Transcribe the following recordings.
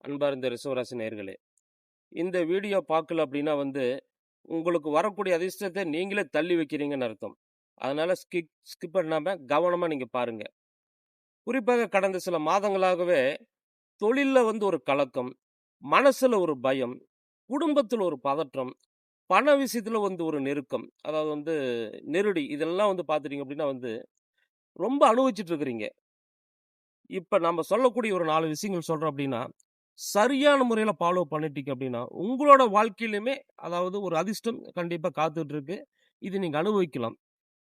அன்பார்ந்த ரிஷவராசி நேயர்களே, இந்த வீடியோ பார்க்கல அப்படின்னா உங்களுக்கு வரக்கூடிய அதிர்ஷ்டத்தை நீங்களே தள்ளி வைக்கிறீங்கன்னு அர்த்தம். அதனால ஸ்கிப் பண்ணாம கவனமா நீங்க பாருங்க. குறிப்பாக கடந்த சில மாதங்களாகவே தொழில்ல ஒரு கலக்கம், மனசுல ஒரு பயம், குடும்பத்துல ஒரு பதற்றம், பண விஷயத்துல ஒரு நெருக்கம். அதாவது நெருடி இதெல்லாம் பார்த்துட்டீங்க அப்படின்னா ரொம்ப அனுபவிச்சுட்டு இருக்கிறீங்க. இப்ப நம்ம சொல்லக்கூடிய ஒரு 4 விஷயங்கள் சொல்றோம் அப்படின்னா, சரியான முறையில ஃபாலோ பண்ணிட்டீங்க அப்படின்னா, உங்களோட வாழ்க்கையிலுமே அதாவது ஒரு அதிர்ஷ்டம் கண்டிப்பா காத்துட்டு இருக்கு. இது நீங்க அனுபவிக்கலாம்.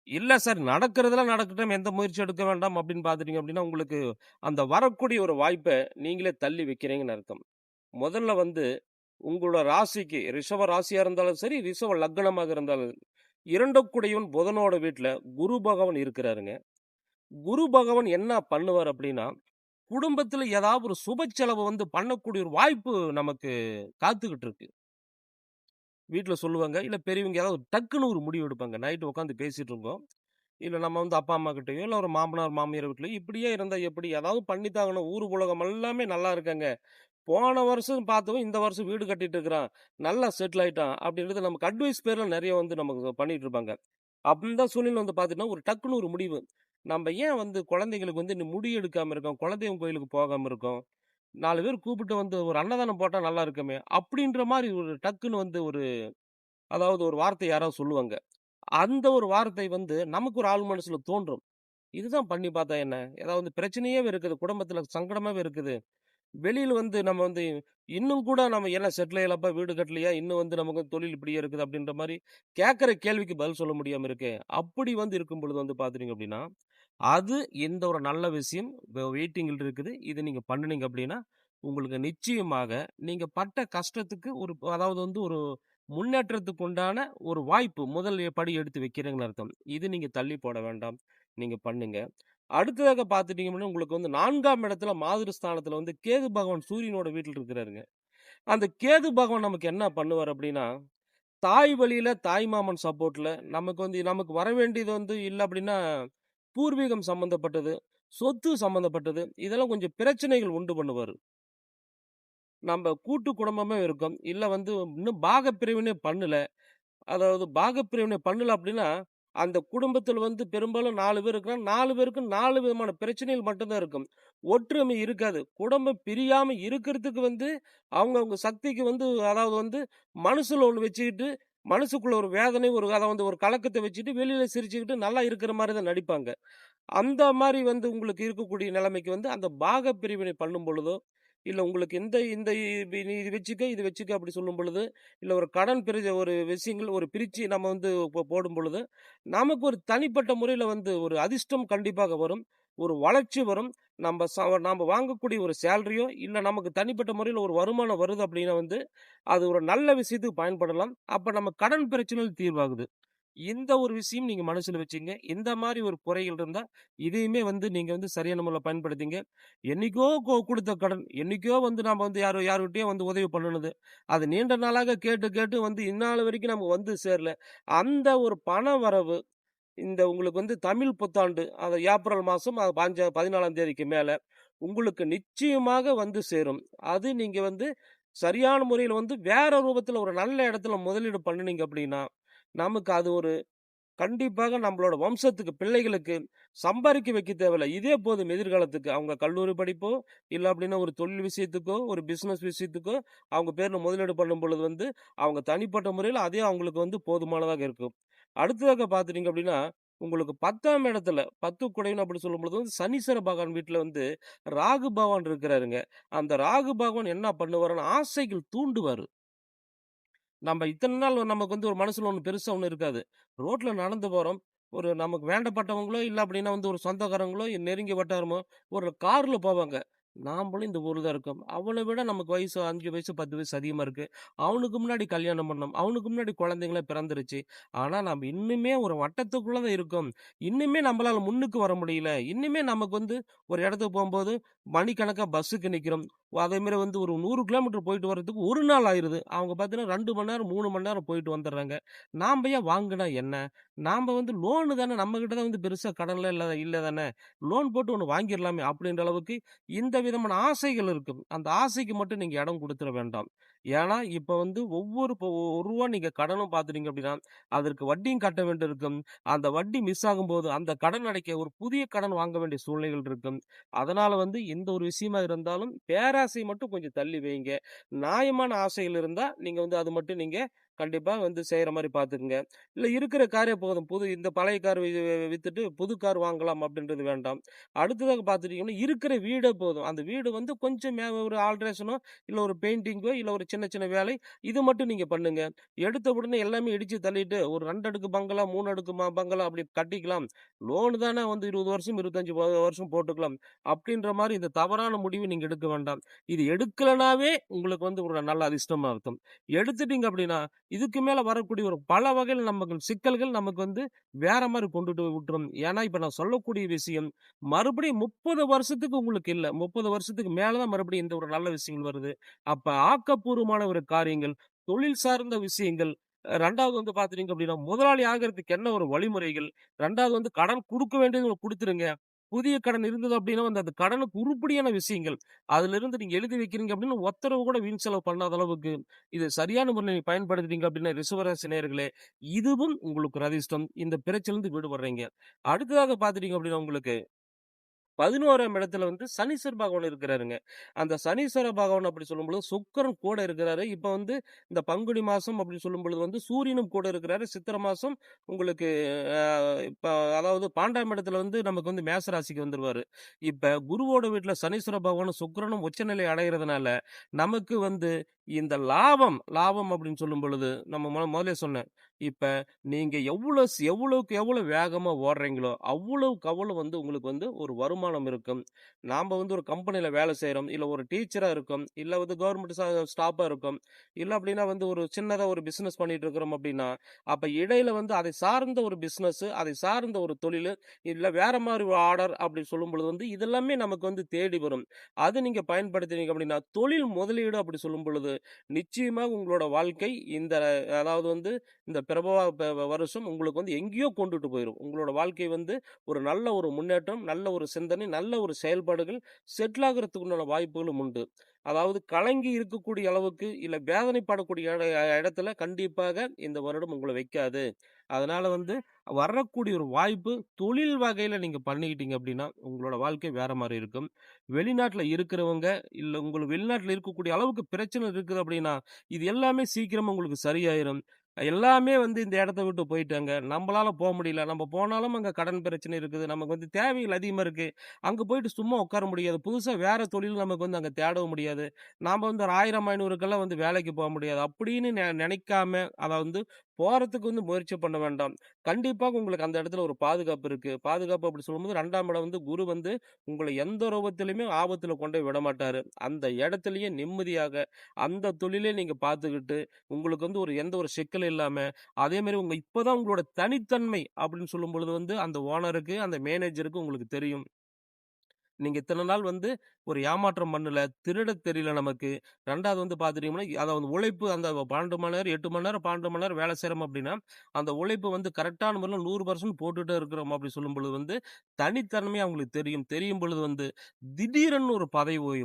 இல்ல சார் நடக்கிறதெல்லாம் நடக்கட்டும், எந்த முயற்சி எடுக்க வேண்டாம் அப்படின்னு பார்த்துட்டீங்க அப்படின்னா, உங்களுக்கு அந்த வரக்கூடிய ஒரு வாய்ப்ப நீங்களே தள்ளி வைக்கிறீங்கன்னு அர்த்தம். முதல்ல உங்களோட ராசிக்கு ரிஷப ராசியா இருந்தாலும் சரி, ரிஷப லக்னமாக இருந்தாலும் 2 கூடையவன் புதனோட வீட்ல குரு பகவான் இருக்கிறாருங்க. குரு பகவான் என்ன பண்ணுவார் அப்படின்னா, குடும்பத்துல ஏதாவது ஒரு சுப செலவு பண்ணக்கூடிய ஒரு வாய்ப்பு நமக்கு காத்துக்கிட்டு இருக்கு. வீட்ல சொல்லுவாங்க. இல்ல பெரியவங்க ஏதாவது டக்குன்னு ஒரு முடிவு எடுப்பாங்க. நைட் உட்காந்து பேசிட்டு இருக்கோம். இல்ல நம்ம அப்பா, அம்மா கிட்டயோ, இல்ல ஒரு மாமனார், மாமியார் வீட்லயோ இப்படியே இருந்தா எப்படி? ஏதாவது பண்ணித்தாகணும். ஊர் உலகம் எல்லாமே நல்லா இருக்காங்க. போன வருஷம் பார்த்தவன் இந்த வருஷம் வீடு கட்டிட்டு இருக்கிறான். நல்லா செட்டில் ஆயிட்டான். அப்படின்றது நமக்கு அட்வைஸ் பேர்ல நெறைய நமக்கு பண்ணிட்டு இருப்பாங்க. அந்த சூழ்நிலையில பார்த்தீங்கன்னா, ஒரு டக்குன்னு ஒரு முடிவு. நம்ம ஏன் குழந்தைங்களுக்கு இன்னும் முடி எடுக்காம இருக்கோம்? குலதெய்வம் கோயிலுக்கு போகாம இருக்கோம்? 4 பேர் கூப்பிட்டு ஒரு அன்னதானம் போட்டா நல்லா இருக்குமே! அப்டின்ற மாரி ஒரு டக்குன்னு ஒரு அதாவது ஒரு வார்த்தை யாராவது சொல்லுவாங்க. அந்த ஒரு வார்த்தை நமக்கு ஒரு ஆழ் மனசுல தோன்றும். இதுதான் பண்ணி பார்த்தா என்ன? ஏதாவது பிரச்சனையாவே இருக்குது. குடும்பத்தில சங்கடமாவே இருக்குது. வெளியில நம்ம இன்னும் கூட நம்ம என்ன செட்டில் ஆகலப்பா, வீடு கட்டலையா? இன்னும் நமக்கு தொழில் இப்படியே இருக்குது அப்படின்ற மாரி கேட்கிற கேள்விக்கு பதில் சொல்ல முடியாம இருக்கே. அப்படி இருக்கும் பொழுது பார்த்துட்டீங்க அப்படின்னா, அது இந்த ஒரு நல்ல விஷயம் வெயிட்டிங்கில இருக்குது. இத நீங்க பண்ணுனீங்க அப்படின்னா, உங்களுக்கு நிச்சயமாக நீங்க பட்ட கஷ்டத்துக்கு அதாவது ஒரு முன்னேற்றத்துக்கு உண்டான ஒரு வாய்ப்பு முதல் படி எடுத்து வைக்கிறீங்கன்னு அர்த்தம். இது நீங்க தள்ளி போட வேண்டாம். நீங்க பண்ணுங்க. அடுத்ததாக பார்த்துட்டீங்க அப்படின்னா, உங்களுக்கு 4ஆம் இடத்துல மாதிருஸ்தானத்துல கேது பகவான் சூரியனோட வீட்ல இருக்கிறாருங்க. அந்த கேது பகவான் நமக்கு என்ன பண்ணுவார் அப்படின்னா, தாய் வழியில தாய் மாமன் சப்போர்ட்ல நமக்கு நமக்கு வர வேண்டியது இல்ல அப்படின்னா, பூர்வீகம் சம்மந்தப்பட்டது, சொத்து சம்மந்தப்பட்டது, இதெல்லாம் கொஞ்சம் பிரச்சனைகள் உண்டு பண்ணுவாரு. நம்ப கூட்டு குடும்பமே இருக்கோம். இல்ல இன்னும் பாகப்பிரிவினை பண்ணல. அதாவது பாகப்பிரிவினை பண்ணல அப்படின்னா, அந்த குடும்பத்தில பெரும்பாலும் 4 பேர் இருக்கிறாங்க. 4 பேருக்கும் 4 விதமான பிரச்சனைகள் மட்டும் தான் இருக்கும். ஒற்றுமை இருக்காது. குடும்பம் பிரியாம இருக்கிறதுக்கு அவங்கவங்க சக்திக்கு அதாவது மனசுல ஒண்ணு வச்சுக்கிட்டு, மனசுக்குள்ள ஒரு வேதனை, அத ஒரு கலக்கத்த வச்சுட்டு, வெளியில சிரிச்சுக்கிட்டு நல்லா இருக்கிற மாரி தான் நடிப்பாங்க. அந்த மாரி உங்களுக்கு இருக்கக்கூடிய நிலைமைக்கு அந்த பாகப் பிரிவினை பண்ணும் பொழுதோ, இல்ல உங்களுக்கு இந்த இந்த நீ இது வச்சுக்க, இது வச்சுக்க அப்படி சொல்லும் பொழுது, இல்ல ஒரு கடன் ஒரு விஷயங்கள் பிரிச்சு நம்ம போடும் பொழுது, நமக்கு ஒரு தனிப்பட்ட முறையில ஒரு அதிர்ஷ்டம் கண்டிப்பாக வரும். ஒரு வளர்ச்சி வரும். நம்ப வாங்கக்கூடிய ஒரு சேலரியோ, இல்ல நமக்கு தனிப்பட்ட முறையில ஒரு வருமானம் வருது அப்படின்னா அது ஒரு நல்ல விஷயத்துக்கு பயன்படலாம். அப்ப நம்ம கடன் பிரச்சனைகள் தீர்வாகுது. இந்த ஒரு விஷயம் நீங்க மனசுல வச்சுங்க. இந்த மாரி ஒரு குறைகள் இருந்தா, இதையுமே நீங்க சரியான முறையில பயன்படுத்திங்க. என்னைக்கோ குடுத்த கடன், என்னைக்கோ நாம யார்கிட்டயோ உதவி பண்ணுனது. அது நீண்ட நாளாக கேட்டு கேட்டு இந்நாள் வரைக்கும் நமக்கு சேரல. அந்த ஒரு பண வரவு இந்த உங்களுக்கு தமிழ் புத்தாண்டு, அது ஏப்ரல் மாசம் 14ஆம் தேதிக்கு மேல உங்களுக்கு நிச்சயமாக சேரும். அது நீங்க சரியான முறையில வேற ரூபத்துல ஒரு நல்ல இடத்துல முதலீடு பண்ணுனீங்க அப்படின்னா, நமக்கு அது ஒரு கண்டிப்பாக நம்மளோட வம்சத்துக்கு, பிள்ளைகளுக்கு சம்பாரிக்க வைக்க தேவையில்ல. இதே போதும் எதிர்காலத்துக்கு. அவங்க கல்லூரி படிப்போ, இல்ல அப்டின்னா ஒரு தொழில் விஷயத்துக்கோ, ஒரு பிசினஸ் விஷயத்துக்கோ, அவங்க பேர்ல முதலீடு பண்ணும் பொழுது அவங்க தனிப்பட்ட முறையில அதே அவங்களுக்கு போதுமானதாக இருக்கும். அடுத்ததாக பார்த்துட்டீங்க அப்டின்னா, உங்களுக்கு 10ஆம் இடத்துல 10 குடையன் அப்படி சொல்லும்பொழுது சனீஸ்வர பகவான் வீட்ல ராகு பகவான் இருக்கிறாருங்க. அந்த ராகு பகவான் என்ன பண்ணுவாருன்னா, ஆசைகள் தூண்டுவாரு. நம்ம இத்தன நாள் நமக்கு ஒரு மனசுல ஒண்ணு பெருசா ஒண்ணும் இருக்காது. ரோட்ல நடந்து போறோம். ஒரு நமக்கு வேண்டப்பட்டவங்களோ, இல்ல அப்டின்னா ஒரு சொந்தக்காரங்களோ, நெருங்கிய வட்டாரமோ ஒரு கார்ல போவாங்க. நாமளும் இந்த ஊர்ல தான் இருக்கோம். அவன விட நமக்கு வயசு 5 வயசு, 10 வயசு அதிகமா இருக்கு. அவனுக்கு முன்னாடி கல்யாணம் பண்ணோம். அவனுக்கு முன்னாடி குழந்தைங்கலாம் பிறந்துருச்சு. ஆனா, நம்ம இன்னுமே ஒரு வட்டத்துக்குள்ள தான் இருக்கோம். இன்னுமே நம்மளால முன்னுக்கு வர முடியல. இன்னுமே நமக்கு ஒரு இடத்துக்கு போம்போது மணிக்கணக்கா பஸ்ஸுக்கு நிக்கிறோம். அதேமாரி வந்து ஒரு 100 கிலோமீட்டர் போயிட்டு வரதுக்கு 1 நாள் ஆயிருது. அவங்க பார்த்தீங்கன்னா 2 மணி நேரம், 3 மணி நேரம் போயிட்டு வந்துர்றாங்க. நாம ஏன் வாங்குனா என்ன? நாம வந்து லோனு தானே நம்ம கிட்ட தான் வந்து பெருசா கடன்லாம் இல்ல தானே. லோன் போட்டு ஒண்ணு வாங்கிர்லாமே அப்படின்ற அளவுக்கு இந்த விதமான ஆசைகள் இருக்கு. அந்த ஆசைக்கு மட்டும் நீங்க இடம் குடுத்துற வேண்டாம். ஏன்னா, இப்ப வந்து இப்போ ரூ. 1 நீங்க கடனும் பார்த்துட்டீங்க அப்படின்னா, அதற்கு வட்டியும் கட்ட வேண்டியிருக்கும். அந்த வட்டி மிஸ் ஆகும்போது, அந்த கடன் அடைக்க ஒரு புதிய கடன் வாங்க வேண்டிய சூழ்நிலைகள் இருக்கும். அதனால வந்து எந்த ஒரு விஷயமா இருந்தாலும், பேராசை மட்டும் கொஞ்சம் தள்ளி வைங்க. நியாயமான ஆசைகள் இருந்தா, நீங்க வந்து அது மட்டும் நீங்க கண்டிப்பா வந்து செய்ற மாரி பார்த்துக்கங்க. இல்ல இருக்கிற காரே போதும். இந்த பழைய கார் வித்துட்டு புது கார் வாங்கலாம் அப்படின்றது வேண்டாம். அடுத்ததாக பார்த்துட்டீங்கன்னா, இருக்கிற வீடே போதும். அந்த வீடு வந்து கொஞ்சம் ஒரு ஆல்ட்ரேஷனோ, இல்ல ஒரு பெயிண்டிங்கோ, இல்ல ஒரு சின்ன சின்ன வேலை, இது மட்டும் நீங்க பண்ணுங்க. எடுத்த உடனே எல்லாமே இடிச்சு தள்ளிட்டு, ஒரு 2 அடுக்கு பங்களா, 3 அடுக்கு பங்களா அப்படி கட்டிக்கலாம். லோன் தானே வந்து 20 வருஷம், 25 வருஷம் போட்டுக்கலாம். அப்படின்ற மாரி இந்த தவறான முடிவு நீங்க எடுக்க வேண்டாம். இது எடுக்கலனாவே உங்களுக்கு வந்து ஒரு நல்ல அதிர்ஷ்டமா இருக்கும். எடுத்துட்டீங்க அப்படின்னா, இதுக்கு மேல வரக்கூடிய ஒரு பல வகையில நமக்கு சிக்கல்கள் நமக்கு வந்து வேற மாரி கொண்டுட்டு விட்டுரும். ஏன்னா, இப்ப நான் சொல்லக்கூடிய விஷயம் மறுபடியும் 30 வருஷத்துக்கு உங்களுக்கு இல்ல. 30 வருஷத்துக்கு மேல தான் மறுபடியும் இந்த ஒரு நல்ல விஷயங்கள் வருது. அப்ப ஆக்கப்பூர்வமான ஒரு காரியங்கள், தொழில் சார்ந்த விஷயங்கள், 2வது வந்து பார்த்துட்டீங்க அப்படின்னா, முதலாளி ஆகறதுக்கு என்ன ஒரு வழிமுறைகள், 2வது வந்து கடன் குடுக்க வேண்டியது குடுத்துருங்க. புதிய கடன் இருந்தது அப்படின்னா வந்து அந்த கடனுக்கு உருப்படியான விஷயங்கள். அதிலிருந்து நீங்க எழுதி வைக்கிறீங்க அப்படின்னு ஒத்தரவு கூட வீண் செலவு பண்ணாத அளவுக்கு, இது சரியான முறையில நீங்க பயன்படுத்துறீங்க அப்படின்னா ரிஷபராசி நேயர்களே, இதுவும் உங்களுக்கு ஒரு அதிர்ஷ்டம். இந்த பிரச்சனையிலிருந்து விடுபடுறீங்க. அடுத்ததாக பார்த்துட்டீங்க அப்படின்னா உங்களுக்கு 11ஆம் இடத்துல வந்து சனீஸ்வர பகவான் இருக்கிறாருங்க. அந்த சனீஸ்வர பகவான் அப்படி சொல்லும்பொழுது சுக்கிரன் கூட இருக்கிறாரு. இப்ப வந்து இந்த பங்குனி மாசம் அப்படின்னு சொல்லும்பொழுது வந்து சூரியனும் கூட இருக்கிறாரு. சித்திரை மாசம் உங்களுக்கு அ இப்ப அதாவது 12ஆம் இடத்துல வந்து நமக்கு வந்து மேச ராசிக்கு வந்துருவாரு. இப்ப குருவோட வீட்ல சனீஸ்வர பகவானும் சுக்கிரனும் உச்சநிலை அடையறதுனால, நமக்கு வந்து இந்த லாபம் லாபம் அப்படின்னு சொல்லும்பொழுது, நம்ம முதலே சொன்னேன். இப்ப நீங்க எவ்வளவுக்கு எவ்வளவு வேகமா ஓடுறீங்களோ, அவ்வளவுக்கு அவ்வளவு வந்து உங்களுக்கு வந்து ஒரு வருமானம் இருக்கும். நாம வந்து ஒரு கம்பெனில வேலை செய்றோம். இல்ல ஒரு டீச்சரா இருக்கோம். இல்ல வந்து கவர்ன்மெண்ட் ஸ்டாஃப்பா இருக்கோம். இல்ல அப்படின்னா வந்து ஒரு சின்னதா ஒரு பிசினஸ் பண்ணிட்டு இருக்கிறோம் அப்படின்னா, அப்ப இடையில வந்து அதை சார்ந்த ஒரு பிசினஸ், அதை சார்ந்த ஒரு தொழிலு, இல்ல வேற மாரி ஒரு ஆர்டர் அப்படி சொல்லும்பொழுது வந்து இதெல்லாமே நமக்கு வந்து தேடி வரும். அது நீங்க பயன்படுத்தினீங்க அப்படின்னா, தொழில் முதலீடு அப்படி சொல்லும் பொழுது, நிச்சயமாக உங்களோட வாழ்க்கை இந்த அதாவது வந்து இந்த பிரபவ வருஷம் உங்களுக்கு வந்து எங்கேயோ கொண்டுட்டு போயிரும். உங்களோட வாழ்க்கை வந்து ஒரு நல்ல ஒரு முன்னேற்றம், நல்ல ஒரு சிந்தனை, நல்ல ஒரு செயல்பாடுகள் செட்டில் ஆகுறதுக்கு உண்டான வாய்ப்புகளும் உண்டு. அதாவது கலங்கி இருக்கக்கூடிய அளவுக்கு, இல்ல வேதனைப்படக்கூடிய இடத்துல கண்டிப்பாக இந்த வருடம் உங்கள வைக்காது. அதனால வந்து வரக்கூடிய ஒரு வாய்ப்பு தொழில் வகையில நீங்க பண்ணிக்கிட்டீங்க அப்படின்னா, உங்களோட வாழ்க்கை வேற மாரி இருக்கும். வெளிநாட்ல இருக்கிறவங்க, இல்ல உங்களுக்கு வெளிநாட்ல இருக்கக்கூடிய அளவுக்கு பிரச்சனை இருக்குது அப்படின்னா, இது எல்லாமே சீக்கிரமா உங்களுக்கு சரியாயிரும். எல்லாமே வந்து இந்த இடத்த விட்டு போயிட்டாங்க. நம்பளால முடியல. நம்ம போனாலும் அங்க கடன் பிரச்சனை இருக்குது. நமக்கு வந்து தேவைகள் அதிகமா இருக்கு. அங்க போயிட்டு சும்மா உட்கார முடியாது. புதுசா வேற தொழில் நமக்கு வந்து அங்க தேடவும் முடியாது. நாம வந்து ஒரு 1000, 500க்கெல்லாம் வந்து வேலைக்கு முடியாது. அப்படின்னு நினைக்காம, அத வந்து போறதுக்கு வந்து முயற்சி பண்ண வேண்டாம். கண்டிப்பாக உங்களுக்கு அந்த இடத்துல ஒரு பாதுகாப்பு இருக்கு. பாதுகாப்பு அப்படி சொல்லும்போது 2ஆம் இடம் வந்து குரு வந்து உங்கள எந்த ரூபத்திலயுமே ஆபத்துல கொண்டு போய் விடமாட்டாரு. அந்த இடத்திலேயே நிம்மதியாக அந்த தொழிலே நீங்க பார்த்துக்கிட்டு, உங்களுக்கு வந்து எந்த ஒரு சிக்கலும் இல்லாம, அதே மாரி இப்பதான் உங்களோட தனித்தன்மை அப்படின்னு சொல்லும்பொழுது வந்து அந்த ஓனருக்கு, அந்த மேனேஜருக்கு உங்களுக்கு தெரியும். நீங்க இத்தன நாள் வந்து ஒரு ஏமாற்றம் பண்ணல, திருடத் தெரியல நமக்கு. 2வது வந்து பார்த்துட்டீங்கன்னா, அதாவது உழைப்பு அந்த 12 மணி நேரம், 8 மணி நேரம், 12 மணி நேரம் வேலை செய்றோம் அப்படின்னா, அந்த உழைப்பு வந்து கரெக்ட்டான முறையில 100% போட்டுட்டே இருக்கிறோம் அப்படி சொல்லும் பொழுது வந்து, தனித்தன்மை அவங்களுக்கு தெரியும். தெரியும் பொழுது வந்து, திடீரென்னு ஒரு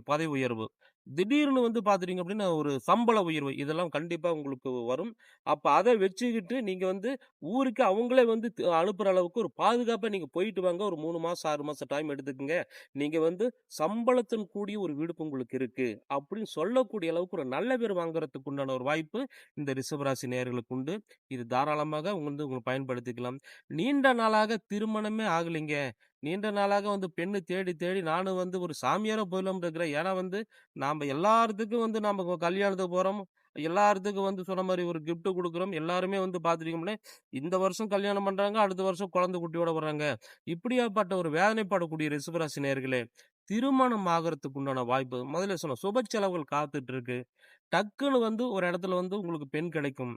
பதவி உயர்வு. திடீர்னு வந்து பார்த்துட்டீங்க அப்படின்னா, ஒரு சம்பள உயர்வு. இதெல்லாம் கண்டிப்பா உங்களுக்கு வரும். அப்ப அத வச்சுக்கிட்டு நீங்க வந்து ஊருக்கு அவங்களே வந்து அனுப்புற அளவுக்கு ஒரு பாதுகாப்பா நீங்க போயிட்டு வாங்க. ஒரு 3 மாசம், 6 மாசம் டைம் எடுத்துக்கங்க. நீங்க வந்து சம்பளத்துடன் கூடிய ஒரு விடுப்பு உங்களுக்கு இருக்கு. அப்படின்னு சொல்லக்கூடிய அளவுக்கு ஒரு நல்ல பேர் வாங்குறதுக்கு உண்டான ஒரு வாய்ப்பு இந்த ரிஷபராசி நேயர்களுக்கு உண்டு. இது தாராளமாக உங்க பயன்படுத்திக்கலாம். நீண்ட நாளாக திருமணமே ஆகலைங்க. நீண்ட நாளாக வந்து பெண்ணு தேடி தேடி நானும் வந்து ஒரு சாமியாரா போயிடலாம்னு இருக்கிறேன். ஏன்னா வந்து நாம எல்லாத்துக்கும் வந்து நாம கல்யாணத்துக்கு போறோம். எல்லாத்துக்கும் வந்து சொன்ன மாரி ஒரு கிஃப்ட் குடுக்குறோம். எல்லாருமே வந்து பார்த்துட்டீங்கன்னா, இந்த வருஷம் கல்யாணம் பண்றாங்க. அடுத்த வருஷம் குழந்தை குட்டியோட வர்றாங்க. இப்படியாப்பட்ட ஒரு வேதனைப்படக்கூடிய ரிஷபராசி நேயர்களே, திருமணம் ஆகறதுக்கு உண்டான வாய்ப்பு முதல்ல சொன்னேன். சுப செலவுகள் காத்துட்டு இருக்கு. டக்குன்னு வந்து ஒரு இடத்துல வந்து உங்களுக்கு பெண் கிடைக்கும்.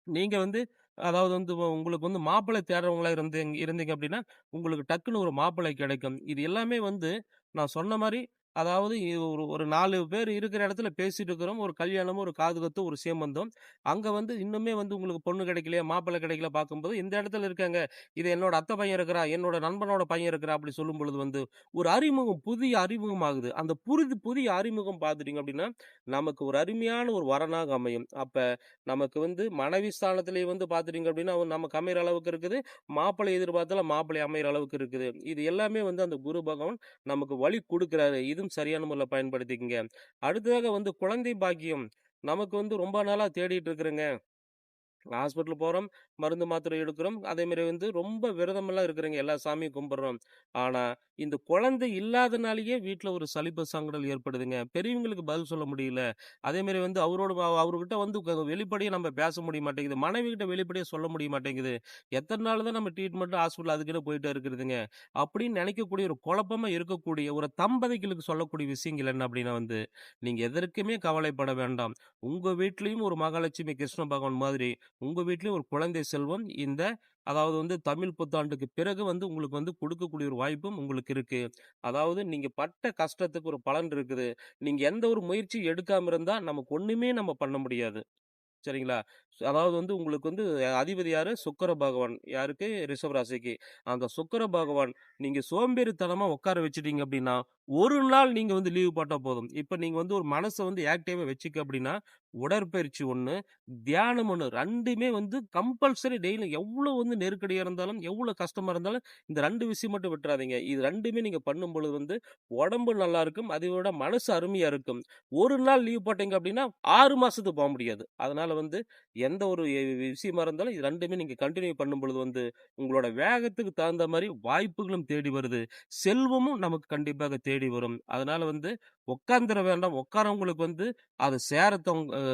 நீங்க வந்து அதாவது வந்து உங்களுக்கு வந்து மாப்பிள்ளை தேடுறவங்களா இருந்தீங்க அப்படின்னா, உங்களுக்கு டக்குன்னு ஒரு மாப்பிள்ளை கிடைக்கும். இது எல்லாமே வந்து நான் சொன்ன மாரி அதாவது இது ஒரு 4 பேர் இருக்கிற இடத்துல பேசிட்டு இருக்கிறோம். ஒரு கல்யாணமோ, ஒரு காதுகுத்தோ, ஒரு சீமந்தம். அங்க வந்து இன்னுமே வந்து உங்களுக்கு பொண்ணு கிடைக்கலையா, மாப்பிள்ளை கிடைக்கல பார்க்கும்போது, இந்த இடத்துல இருக்காங்க. இது என்னோட அத்தை பையன் இருக்கிறான், என்னோட நண்பனோட பையன் இருக்கிறான் அப்படி சொல்லும் பொழுது வந்து, ஒரு அறிமுகம், புதிய அறிமுகம் ஆகுது. அந்த புதிய அறிமுகம் பார்த்துட்டீங்க அப்படின்னா, நமக்கு ஒரு அருமையான ஒரு வரனாக அமையும். அப்ப நமக்கு வந்து மனைவி ஸ்தானத்திலேயே வந்து பார்த்துட்டீங்க அப்படின்னா, நமக்கு அமையிற அளவுக்கு இருக்குது. மாப்பிள்ளை எதிர்பார்த்தாலும் மாப்பிள்ளை அமையிற அளவுக்கு இருக்குது. இது எல்லாமே வந்து அந்த குரு பகவான் நமக்கு வழி குடுக்குறாரு. இதுவும் சரியான முறையில பயன்படுத்திக்கங்க. அடுத்ததாக வந்து குழந்தை பாக்கியம். நமக்கு வந்து ரொம்ப நாளா தேடிட்டு இருக்கிறேங்க. ஹாஸ்பிட்டல் போறோம், மருந்து, மாத்திரை எடுக்கிறோம். அதேமாரி வந்து ரொம்ப விரதமெல்லாம் இருக்கிறேங்க. எல்லா சாமியும் கும்பிடுறோம். ஆனா, இந்த குழந்தை இல்லாதனாலேயே வீட்ல ஒரு சலிப்பு சங்கடல் ஏற்படுதுங்க. பெரியவங்களுக்கு பதில் சொல்ல முடியல. அதேமாரி வந்து அவர்கிட்ட வந்து வெளிப்படையா நம்ம பேச முடிய மாட்டேங்குது. மனைவிகிட்ட வெளிப்படையா சொல்ல முடிய மாட்டேங்குது. எத்தன நாள் தான் நம்ம ட்ரீட்மெண்ட் ஹாஸ்பிட்டல் அதுக்குன்னு போயிட்டே இருக்கிறதுங்க. அப்படின்னு நினைக்கக்கூடிய ஒரு குழப்பமா இருக்கக்கூடிய ஒரு தம்பதிகளுக்கு சொல்லக்கூடிய விஷயங்கள் என்ன அப்படின்னா வந்து, நீங்க எதற்குமே கவலைப்பட வேண்டாம். உங்க வீட்லயும் ஒரு மகாலட்சுமி கிருஷ்ண பகவான் மாதிரி உங்க வீட்லயும் ஒரு குழந்தை செல்வம் அதாவது வந்து தமிழ் புத்தாண்டுக்கு பிறகு வந்து உங்களுக்கு வந்து கொடுக்கக்கூடிய ஒரு வாய்ப்பும் உங்களுக்கு இருக்கு. அதாவது நீங்க பட்ட கஷ்டத்துக்கு ஒரு பலன் இருக்குது. நீங்க எந்த ஒரு முயற்சியும் எடுக்காம இருந்தா நமக்கு ஒண்ணுமே நம்ம பண்ண முடியாது. சரிங்களா? அதாவது வந்து உங்களுக்கு வந்து அதிபதி யாரு? சுக்கிர பகவான். யாருக்கு? ரிஷப ராசிக்கு. அந்த சுக்கிர பகவான் நீங்க சோம்பேறித்தனமா உட்கார வச்சுட்டீங்க அப்டின்னா, ஒரு நாள் நீங்க வந்து லீவ் போட்டா போதும். இப்ப நீங்க வந்து ஒரு மனச வந்து ஆக்டிவா வச்சுக்க அப்டின்னா, உடற்பயிற்சி 1, தியானம் 1 2மே வந்து கம்பல்சரி டெய்லி எவ்ளோ வந்து நெருக்கடியா இருந்தாலும், எவ்ளோ கஷ்டமா இருந்தாலும், இந்த 2 விஷயம் மட்டும் விட்டுறாதீங்க. இது 2மே நீங்க பண்ணும்பொழுது வந்து உடம்பு நல்லா இருக்கும். அதை விட மனசு அருமையா இருக்கும். ஒரு நாள் லீவ் போட்டீங்க அப்டின்னா, 6 மாசத்துக்கு போ முடியாது. அதனால வந்து எந்த ஒரு விஷயமா இருந்தாலும் இது 2மே நீங்க கன்டின்யூ பண்ணும்பொழுது வந்து, உங்களோட வேகத்துக்கு தகுந்த மாரி வாய்ப்புகளும் தேடி வருது. செல்வமும் நமக்கு கண்டிப்பாக தேடி வரும். அதனால வந்து உட்கார்ந்திர வேண்டாம். உட்காரவங்களுக்கு வந்து அது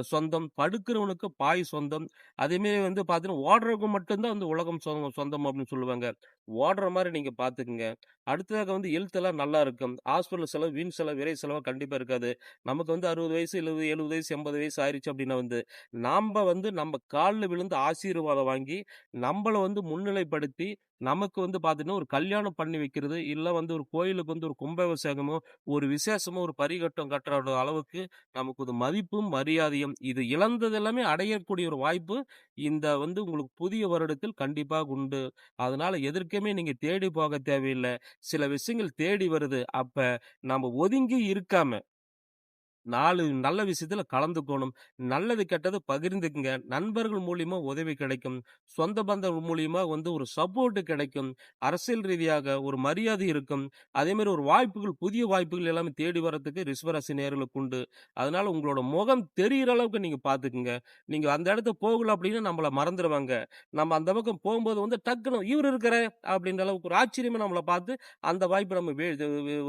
சொந்தம். படுக்கிறவனுக்கு பாய் சொந்தம். அதேமாரி வந்து பார்த்தீங்கன்னா, ஓடுறவங்க மட்டும் தான் வந்து உலகம் சொந்தம் அப்படின்னு சொல்லுவாங்க. ஓடுற மாரி நீங்க பார்த்துக்கங்க. அடுத்ததாக வந்து ஹெல்த் எல்லாம் நல்லா இருக்கும். ஹாஸ்பிட்டல் செலவு, வீண் செலவு, விரை செலவு கண்டிப்பா இருக்காது. நமக்கு வந்து 60 வயசு, 70 வயசு, 80 வயசு ஆயிருச்சு அப்படின்னா வந்து, நாம வந்து நம்ம கால்ல விழுந்து ஆசீர்வாதம் வாங்கி, நம்பள வந்து முன்னிலைப்படுத்தி, நமக்கு வந்து பார்த்தீங்கன்னா, ஒரு கல்யாணம் பண்ணி வைக்கிறது, இல்ல வந்து ஒரு கோயிலுக்கு வந்து ஒரு கும்பாபிஷேகமோ, ஒரு விசேஷமோ, ஒரு பரிகட்டம் கட்டுற அளவுக்கு நமக்கு ஒரு மதிப்பும், மரியாதையும் இது இழந்தது எல்லாமே அடையக்கூடிய ஒரு வாய்ப்பு, இந்த வந்து உங்களுக்கு புதிய வருடத்தில் கண்டிப்பாக உண்டு. அதனால எதற்குமே நீங்க தேடி போக தேவையில்ல. சில விஷயங்கள் தேடி வருது. அப்ப நம்ம ஒதுங்கி இருக்காம 4 நல்ல விஷயத்துல கலந்துக்கணும். நல்லது, கெட்டது பகிர்ந்துக்குங்க. நண்பர்கள் மூலியமா உதவி கிடைக்கும். சொந்த பந்தங்கள் மூலியமா வந்து ஒரு சப்போர்ட் கிடைக்கும். அரசியல் ரீதியாக ஒரு மரியாதை இருக்கும். அதேமாரி ஒரு வாய்ப்புகள், புதிய வாய்ப்புகள் எல்லாமே தேடி வரதுக்கு ரிஷபராசி நேயர்களுக்கு உண்டு. அதனால உங்களோட முகம் தெரியிற அளவுக்கு நீங்க பார்த்துக்குங்க. நீங்க அந்த இடத்துக்கு போகல அப்டின்னா நம்மள மறந்துருவாங்க. நம்ம அந்த பக்கம் போம்போது வந்து டக்குனு இவரு இருக்கிறாரே! அப்டின்ற அளவுக்கு ஒரு ஆச்சரியமா நம்மள பார்த்து அந்த வாய்ப்பு நம்ம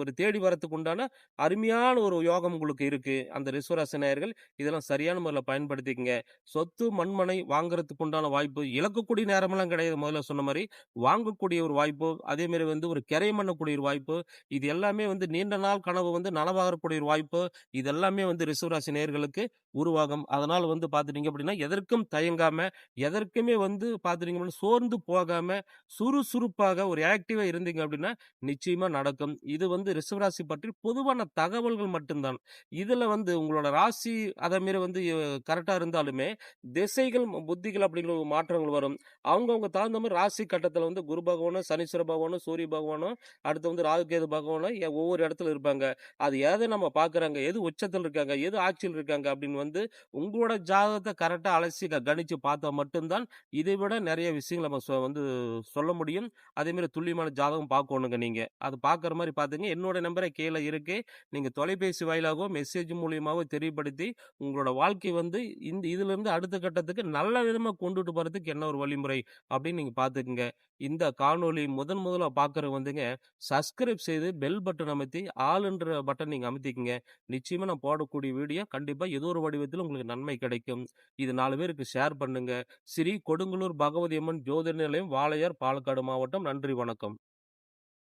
ஒரு தேடி வரதுக்கு உண்டான அருமையான ஒரு யோகம் உங்களுக்கு இருக்கு. அந்த ரிஷவராசி நேயர்கள் இதெல்லாம் சரியான முறையில பயன்படுத்திக்கங்க. சொத்து, மண்மனை வாங்குறதுக்கு உண்டான வாய்ப்பு, இழக்கக்கூடிய நேரமெல்லாம் கிடையாது. முதல்ல சொன்ன மாரி. வாங்கக்கூடிய ஒரு வாய்ப்பு, அதே மாரி வந்து ஒரு கிரயம் பண்ணக்கூடிய ஒரு வாய்ப்பு, இது எல்லாமே வந்து நீண்ட நாள் கனவு வந்து நனவாகக்கூடிய ஒரு வாய்ப்பு, இது எல்லாமே வந்து ரிஷவராசி நேயர்களுக்கு உருவாகும். அதனால வந்து பார்த்துட்டீங்க அப்படின்னா, எதற்கும் தயங்காம, எதற்குமே வந்து பார்த்துட்டீங்க அப்படின்னா, சோர்ந்து போகாம, சுறுசுறுப்பாக ஒரு ஆக்டிவா இருந்தீங்க அப்படின்னா, நிச்சயமா நடக்கும். இது வந்து ரிஷவராசி பற்றி பொதுவான தகவல்கள் மட்டும்தான். இதுல வந்து உங்களோட ராசி அதே மாரி வந்து கரெக்ட்டா இருந்தாலுமே, திசைகள், புத்திகள் அப்படிங்கிற ஒரு மாற்றங்கள் வரும். அவங்கவங்க தகுந்த மாரி ராசி கட்டத்துல வந்து குரு பகவானும், சனீஸ்வர பகவானும், சூரிய பகவானும், அடுத்து வந்து ராகு, கேது பகவானும் ஒவ்வொரு இடத்துல இருப்பாங்க. அது எத நம்ம பார்க்குறாங்க, எது உச்சத்துல இருக்காங்க, எது ஆட்சியில் இருக்காங்க அப்படின்னு வந்து உங்களோட ஜாதகத்த கரெக்ட்டா அலசி கணிச்சு பார்த்தா மட்டும் தான், இதை விட நெறைய விஷயங்கள் நம்ம வந்து சொல்ல முடியும். அதே மாரி துல்லியமான ஜாதகம் பார்க்கோணுங்க நீங்க. அது பார்க்குற மாரி பார்த்துங்க. என்னோட நம்பரே கீழ இருக்கு. நீங்க தொலைபேசி வாயிலாகவோ, மெசேஜ் மூலியமாவோ தெரியப்படுத்தி, உங்களோட வாழ்க்கை வந்து இதிலிருந்து அடுத்த கட்டத்துக்கு நல்ல விதமா கொண்டுட்டு போறதுக்கு என்ன ஒரு வழிமுறை அப்படின்னு நீங்க பார்த்துக்கங்க. இந்த காணொளி முதலா பார்க்குறவங்க வந்துங்க, சப்ஸ்கிரைப் செய்து பெல் பட்டன் அமைத்தி, ஆல்ன்ற பட்டன் நீங்க அமுத்திக்கங்க. நிச்சயமா நான் போடக்கூடிய வீடியோ கண்டிப்பா ஏதோ ஒரு வடிவத்தில உங்களுக்கு நன்மை கிடைக்கும். இது 4 பேருக்கு ஷேர் பண்ணுங்க. ஸ்ரீ கொடுங்கல்லூர் பகவதி அம்மன் ஜோதிட நிலையம், வாளையார், பாலக்காடு மாவட்டம். நன்றி, வணக்கம்.